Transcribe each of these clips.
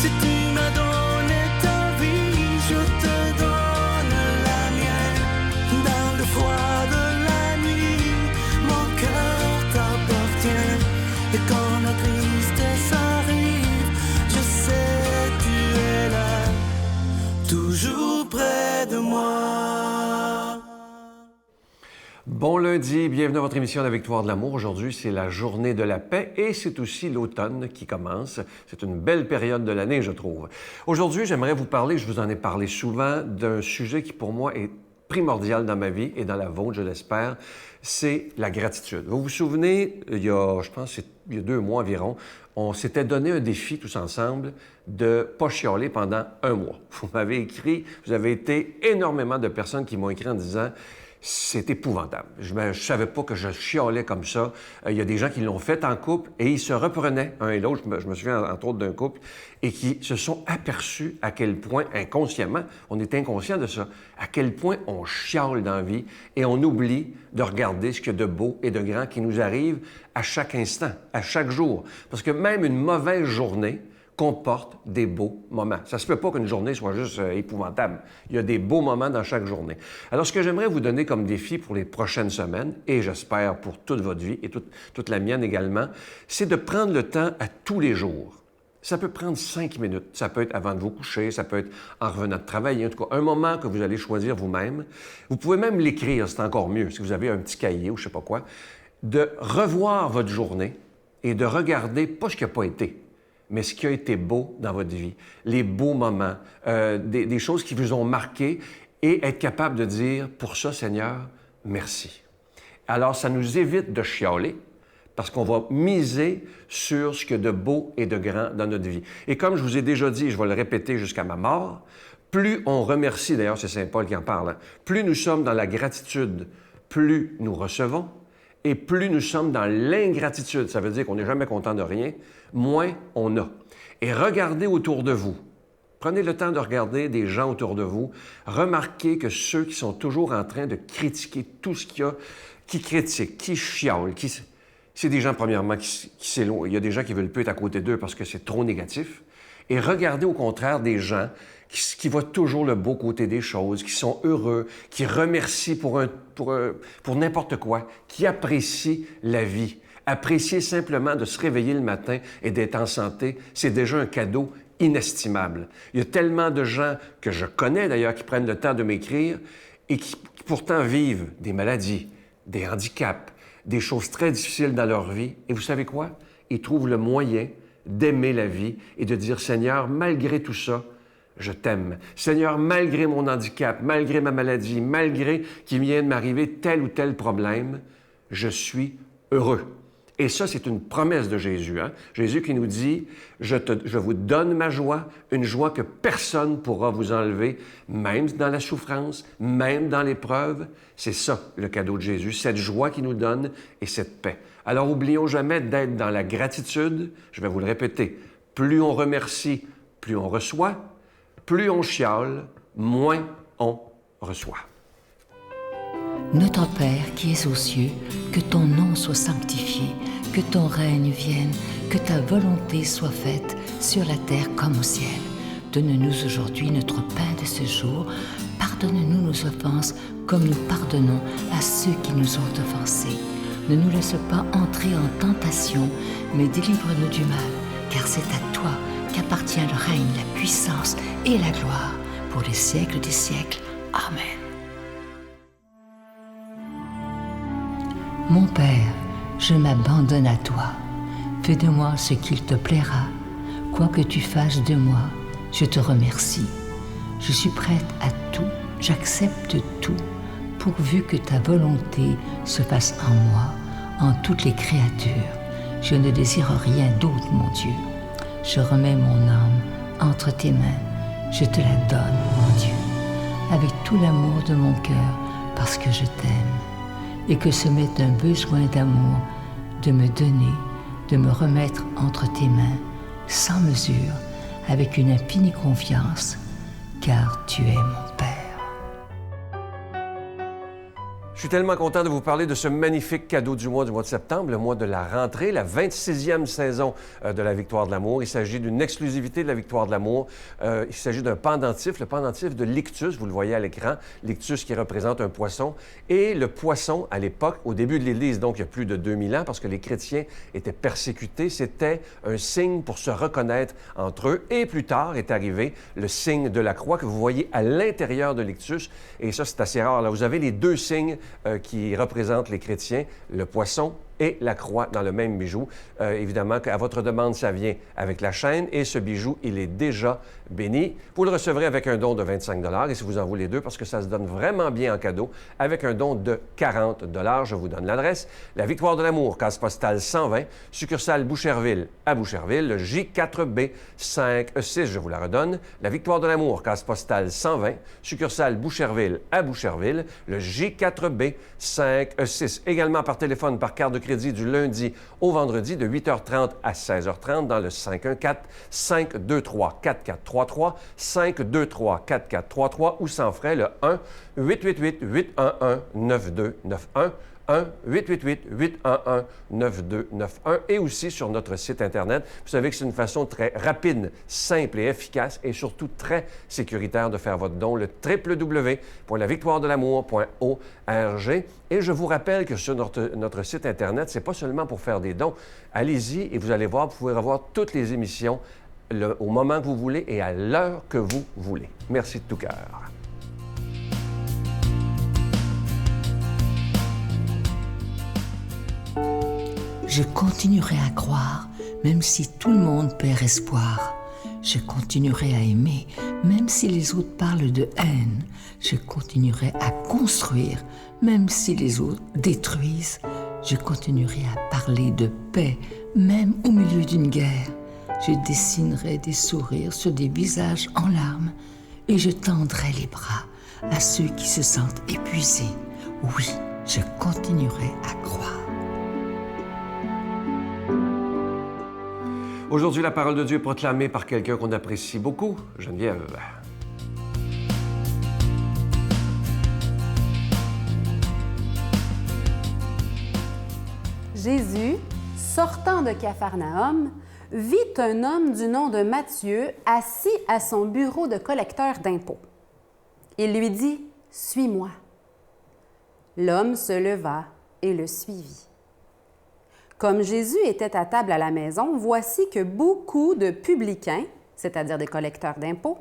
Si tu m'as donné ta vie, je te donne la mienne. Dans le froid de la nuit, mon cœur t'appartient. Et quand la tristesse arrive, je sais tu es là, toujours près de moi. Bon lundi, bienvenue à votre émission La Victoire de l'amour. Aujourd'hui, c'est la journée de la paix et c'est aussi l'automne qui commence. C'est une belle période de l'année, je trouve. Aujourd'hui, j'aimerais vous parler, je vous en ai parlé souvent, d'un sujet qui pour moi est primordial dans ma vie et dans la vôtre, je l'espère, c'est la gratitude. Vous vous souvenez, il y a 2 mois environ, on s'était donné un défi tous ensemble de ne pas chialer pendant 1 mois. Vous m'avez écrit, vous avez été énormément de personnes qui m'ont écrit en disant « C'est épouvantable. Je ne savais pas que je chialais comme ça. Il y a des gens qui l'ont fait en couple et ils se reprenaient un et l'autre. Je me souviens entre autres d'un couple et qui se sont aperçus à quel point, inconsciemment, on est inconscient de ça, à quel point on chiale dans la vie et on oublie de regarder ce qu'il y a de beau et de grand qui nous arrive à chaque instant, à chaque jour. Parce que même une mauvaise journée comporte des beaux moments. Ça se peut pas qu'une journée soit juste épouvantable. Il y a des beaux moments dans chaque journée. Alors, ce que j'aimerais vous donner comme défi pour les prochaines semaines, et j'espère pour toute votre vie et toute la mienne également, c'est de prendre le temps à tous les jours. Ça peut prendre 5 minutes. Ça peut être avant de vous coucher, ça peut être en revenant de travailler. En tout cas, un moment que vous allez choisir vous-même. Vous pouvez même l'écrire, c'est encore mieux, si vous avez un petit cahier ou je sais pas quoi, de revoir votre journée et de regarder pas ce qui n'a pas été, mais ce qui a été beau dans votre vie, les beaux moments, des choses qui vous ont marqué et être capable de dire « Pour ça, Seigneur, merci ». Alors, ça nous évite de chialer parce qu'on va miser sur ce qu'il y a de beau et de grand dans notre vie. Et comme je vous ai déjà dit, je vais le répéter jusqu'à ma mort, plus on remercie, d'ailleurs c'est Saint Paul qui en parle, plus nous sommes dans la gratitude, plus nous recevons, et plus nous sommes dans l'ingratitude, ça veut dire qu'on n'est jamais content de rien, moins on a. Et regardez autour de vous. Prenez le temps de regarder des gens autour de vous. Remarquez que ceux qui sont toujours en train de critiquer tout ce qu'il y a, qui critiquent, qui chialent, c'est des gens, premièrement, qui s'éloignent. Il y a des gens qui veulent plus être à côté d'eux parce que c'est trop négatif. Et regardez au contraire des gens qui voient toujours le beau côté des choses, qui sont heureux, qui remercient pour n'importe quoi, qui apprécient la vie. Apprécier simplement de se réveiller le matin et d'être en santé, c'est déjà un cadeau inestimable. Il y a tellement de gens que je connais d'ailleurs qui prennent le temps de m'écrire et qui pourtant vivent des maladies, des handicaps, des choses très difficiles dans leur vie. Et vous savez quoi? Ils trouvent le moyen d'aimer la vie et de dire « Seigneur, malgré tout ça, je t'aime. Seigneur, malgré mon handicap, malgré ma maladie, malgré qu'il vient de m'arriver tel ou tel problème, je suis heureux. » Et ça, c'est une promesse de Jésus. Hein? Jésus qui nous dit « Je vous donne ma joie, une joie que personne ne pourra vous enlever, même dans la souffrance, même dans l'épreuve. » C'est ça, le cadeau de Jésus, cette joie qu'il nous donne et cette paix. Alors, n'oublions jamais d'être dans la gratitude. Je vais vous le répéter. Plus on remercie, plus on reçoit. Plus on chiale, moins on reçoit. Notre Père qui es aux cieux, que ton nom soit sanctifié, que ton règne vienne, que ta volonté soit faite sur la terre comme au ciel. Donne-nous aujourd'hui notre pain de ce jour. Pardonne-nous nos offenses comme nous pardonnons à ceux qui nous ont offensés. Ne nous laisse pas entrer en tentation, mais délivre-nous du mal, car c'est à toi qu'appartient le règne, la puissance et la gloire pour les siècles des siècles. Amen. Mon Père, je m'abandonne à toi. Fais de moi ce qu'il te plaira. Quoi que tu fasses de moi, je te remercie. Je suis prête à tout, j'accepte tout, pourvu que ta volonté se fasse en moi, en toutes les créatures. Je ne désire rien d'autre, mon Dieu. Je remets mon âme entre tes mains. Je te la donne, mon Dieu, avec tout l'amour de mon cœur, parce que je t'aime. Et que ce m'est un besoin d'amour de me donner, de me remettre entre tes mains, sans mesure, avec une infinie confiance, car tu es mon Père. Je suis tellement content de vous parler de ce magnifique cadeau du mois de septembre, le mois de la rentrée, la 26e saison de la Victoire de l'amour. Il s'agit d'une exclusivité de la Victoire de l'amour. Il s'agit d'un pendentif, le pendentif de l'ictus, vous le voyez à l'écran, l'ictus qui représente un poisson. Et le poisson, à l'époque, au début de l'Église, donc il y a plus de 2000 ans, parce que les chrétiens étaient persécutés, c'était un signe pour se reconnaître entre eux. Et plus tard est arrivé le signe de la croix que vous voyez à l'intérieur de l'ictus. Et ça, c'est assez rare. Là, vous avez les deux signes qui représentent les chrétiens, le poisson et la croix dans le même bijou. Évidemment, à votre demande, ça vient avec la chaîne et ce bijou, il est déjà béni. Vous le recevrez avec un don de 25 et si vous en voulez deux, parce que ça se donne vraiment bien en cadeau, avec un don de 40 je vous donne l'adresse. La Victoire de l'amour, case postale 120, succursale Boucherville à Boucherville, le J4B 56, je vous la redonne. La Victoire de l'amour, case postale 120, succursale Boucherville à Boucherville, le J4B 56. Également par téléphone, par carte de crédit du lundi au vendredi de 8h30 à 16h30 dans le 514-523-4433, 523-4433 ou sans frais le 1-888-811-9291, 1-888-811-9291 et aussi sur notre site Internet. Vous savez que c'est une façon très rapide, simple et efficace et surtout très sécuritaire de faire votre don, le www.lavictoiredelamour.org. Et je vous rappelle que sur notre site Internet, c'est pas seulement pour faire des dons. Allez-y et vous allez voir, vous pouvez revoir toutes les émissions au moment que vous voulez et à l'heure que vous voulez. Merci de tout cœur. Je continuerai à croire, même si tout le monde perd espoir. Je continuerai à aimer, même si les autres parlent de haine. Je continuerai à construire, même si les autres détruisent. Je continuerai à parler de paix, même au milieu d'une guerre. Je dessinerai des sourires sur des visages en larmes et je tendrai les bras à ceux qui se sentent épuisés. Oui, je continuerai à croire. Aujourd'hui, la parole de Dieu est proclamée par quelqu'un qu'on apprécie beaucoup, Geneviève. Jésus, sortant de Capharnaüm, vit un homme du nom de Matthieu assis à son bureau de collecteur d'impôts. Il lui dit « Suis-moi ». L'homme se leva et le suivit. Comme Jésus était à table à la maison, voici que beaucoup de publicains, c'est-à-dire des collecteurs d'impôts,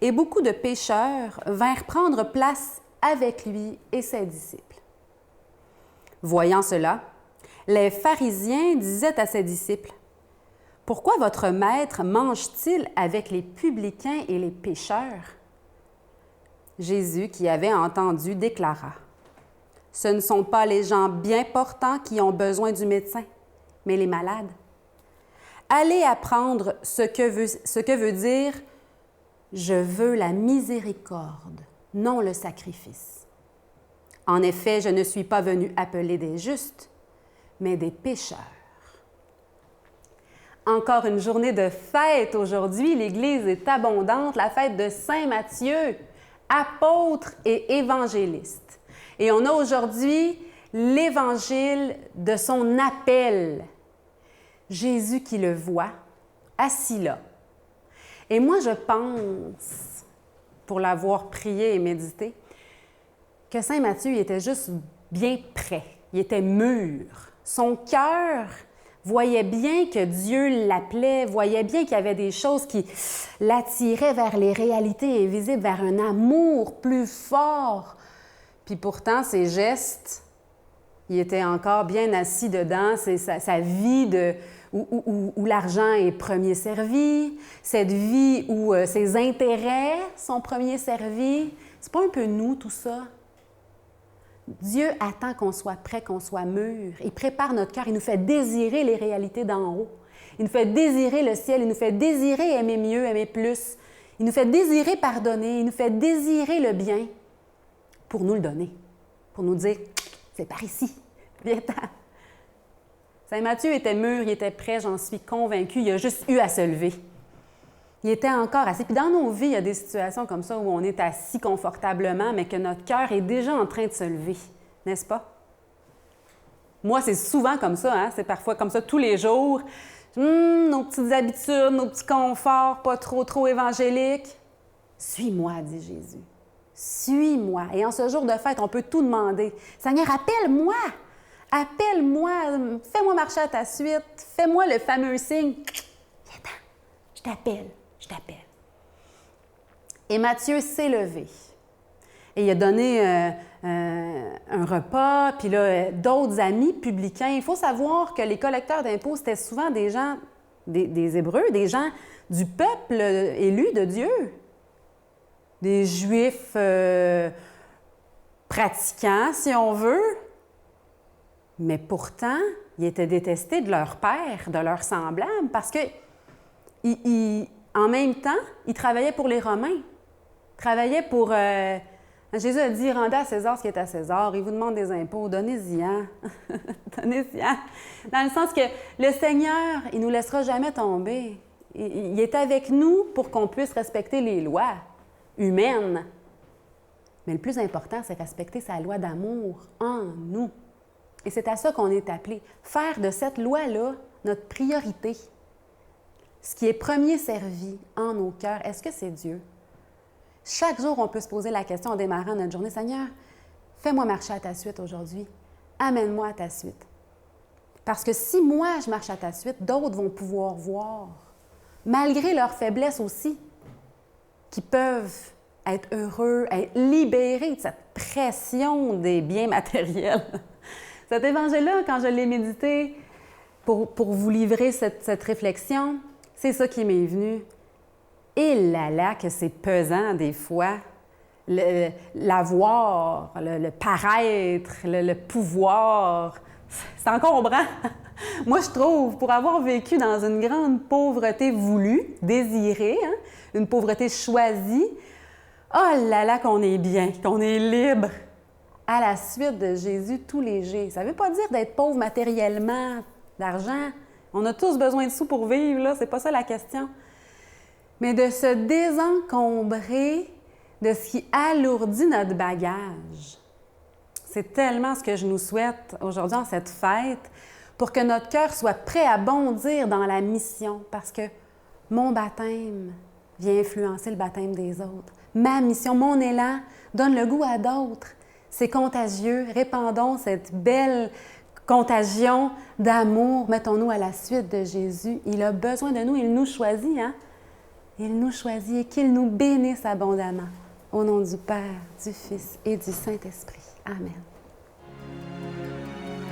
et beaucoup de pécheurs vinrent prendre place avec lui et ses disciples. Voyant cela, les pharisiens disaient à ses disciples, « Pourquoi votre maître mange-t-il avec les publicains et les pécheurs? » Jésus, qui avait entendu, déclara, « Ce ne sont pas les gens bien portants qui ont besoin du médecin, mais les malades. Allez apprendre ce que veut dire « Je veux la miséricorde, non le sacrifice. » En effet, je ne suis pas venu appeler des justes, mais des pécheurs. Encore une journée de fête aujourd'hui. L'Église est abondante, la fête de Saint Matthieu, apôtre et évangéliste. Et on a aujourd'hui l'Évangile de son appel. Jésus qui le voit, assis là. Et moi, je pense, pour l'avoir prié et médité, que Saint Matthieu il était juste bien prêt. Il était mûr. Son cœur voyait bien que Dieu l'appelait, voyait bien qu'il y avait des choses qui l'attiraient vers les réalités invisibles, vers un amour plus fort. Puis pourtant, ses gestes, il était encore bien assis dedans. C'est sa vie où l'argent est premier servi, cette vie où ses intérêts sont premiers servis. C'est pas un peu nous, tout ça? Dieu attend qu'on soit prêt, qu'on soit mûr. Il prépare notre cœur. Il nous fait désirer les réalités d'en haut. Il nous fait désirer le ciel. Il nous fait désirer aimer mieux, aimer plus. Il nous fait désirer pardonner. Il nous fait désirer le bien pour nous le donner. Pour nous dire, c'est par ici. Viens-t'en. Saint Matthieu était mûr, il était prêt, j'en suis convaincue. Il a juste eu à se lever. Il était encore assis. Puis dans nos vies, il y a des situations comme ça où on est assis confortablement, mais que notre cœur est déjà en train de se lever. n'est-ce pas? Moi, c'est souvent comme ça, hein? C'est parfois comme ça tous les jours. Nos petites habitudes, nos petits conforts, pas trop évangéliques. Suis-moi, dit Jésus. Suis-moi. Et en ce jour de fête, on peut tout demander. Seigneur, appelle-moi. Appelle-moi. Fais-moi marcher à ta suite. Fais-moi le fameux signe. Viens-t'en. Je t'appelle. Je t'appelle. Et Matthieu s'est levé. Et il a donné un repas, puis là, d'autres amis publicains. Il faut savoir que les collecteurs d'impôts, c'était souvent des gens, des Hébreux, des gens du peuple élu de Dieu. Des Juifs pratiquants, si on veut. Mais pourtant, ils étaient détestés de leur père, de leurs semblables, parce que, en même temps, ils travaillaient pour les Romains. Ils travaillaient pour... Jésus a dit, rendez à César ce qui est à César. Il vous demande des impôts, donnez-y-en. Donnez-y-en. Dans le sens que le Seigneur, il ne nous laissera jamais tomber. Il est avec nous pour qu'on puisse respecter les lois humaines. Mais le plus important, c'est respecter sa loi d'amour en nous. Et c'est à ça qu'on est appelé. Faire de cette loi-là notre priorité. Ce qui est premier servi en nos cœurs, est-ce que c'est Dieu? Chaque jour, on peut se poser la question en démarrant notre journée. Seigneur, fais-moi marcher à ta suite aujourd'hui. Amène-moi à ta suite. Parce que si moi, je marche à ta suite, d'autres vont pouvoir voir, malgré leur faiblesse aussi, qu'ils peuvent être heureux, être libérés de cette pression des biens matériels. Cet évangile-là, quand je l'ai médité pour vous livrer cette réflexion, c'est ça qui m'est venu. Et là, que c'est pesant des fois, l'avoir, le paraître, le pouvoir, c'est encombrant. Moi, je trouve, pour avoir vécu dans une grande pauvreté voulue, désirée, hein, une pauvreté choisie, oh là, qu'on est bien, qu'on est libre. À la suite de Jésus, tout léger. Ça ne veut pas dire d'être pauvre matériellement, d'argent. On a tous besoin de sous pour vivre, là, c'est pas ça la question. Mais de se désencombrer de ce qui alourdit notre bagage. C'est tellement ce que je nous souhaite aujourd'hui en cette fête, pour que notre cœur soit prêt à bondir dans la mission, parce que mon baptême vient influencer le baptême des autres. Ma mission, mon élan, donne le goût à d'autres. C'est contagieux. Répandons cette belle contagion d'amour. Mettons-nous à la suite de Jésus. Il a besoin de nous, il nous choisit, hein? Il nous choisit et qu'il nous bénisse abondamment. Au nom du Père, du Fils et du Saint-Esprit. Amen.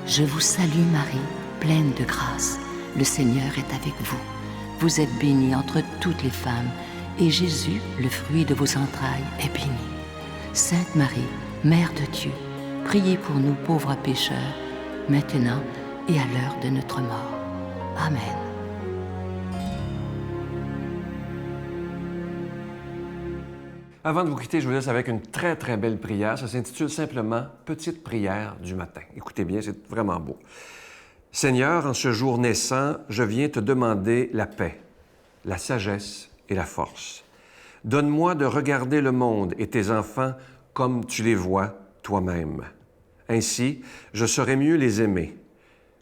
Je vous salue Marie, pleine de grâce. Le Seigneur est avec vous. Vous êtes bénie entre toutes les femmes, et Jésus, le fruit de vos entrailles, est béni. Sainte Marie, Mère de Dieu, priez pour nous pauvres pécheurs, maintenant et à l'heure de notre mort. Amen. Avant de vous quitter, je vous laisse avec une très, très belle prière. Ça s'intitule simplement « Petite prière du matin ». Écoutez bien, c'est vraiment beau. Seigneur, en ce jour naissant, je viens te demander la paix, la sagesse et la force. Donne-moi de regarder le monde et tes enfants comme tu les vois toi-même. Ainsi, je saurai mieux les aimer.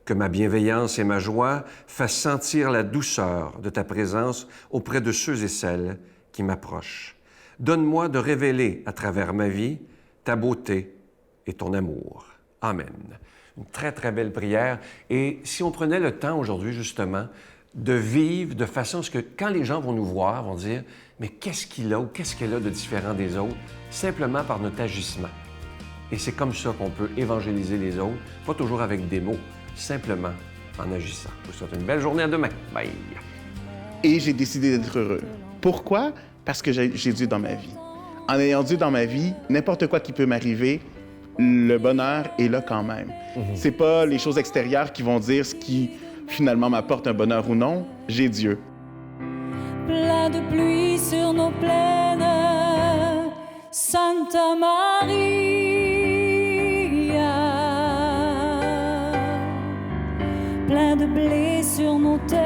Que ma bienveillance et ma joie fassent sentir la douceur de ta présence auprès de ceux et celles qui m'approchent. Donne-moi de révéler à travers ma vie ta beauté et ton amour. Amen. Une très, très belle prière. Et si on prenait le temps aujourd'hui, justement, de vivre de façon à ce que quand les gens vont nous voir, vont dire « Mais qu'est-ce qu'il a ou qu'est-ce qu'elle a de différent des autres? » Simplement par notre agissement. Et c'est comme ça qu'on peut évangéliser les autres, pas toujours avec des mots, simplement en agissant. Je vous souhaite une belle journée, à demain. Bye! Et j'ai décidé d'être heureux. Pourquoi? Parce que j'ai Dieu dans ma vie. En ayant Dieu dans ma vie, n'importe quoi qui peut m'arriver, le bonheur est là quand même. C'est pas les choses extérieures qui vont dire ce qui finalement m'apporte un bonheur ou non. J'ai Dieu. Plein de pluie sur nos plaines, Santa Maria. Plein de blé sur nos terres,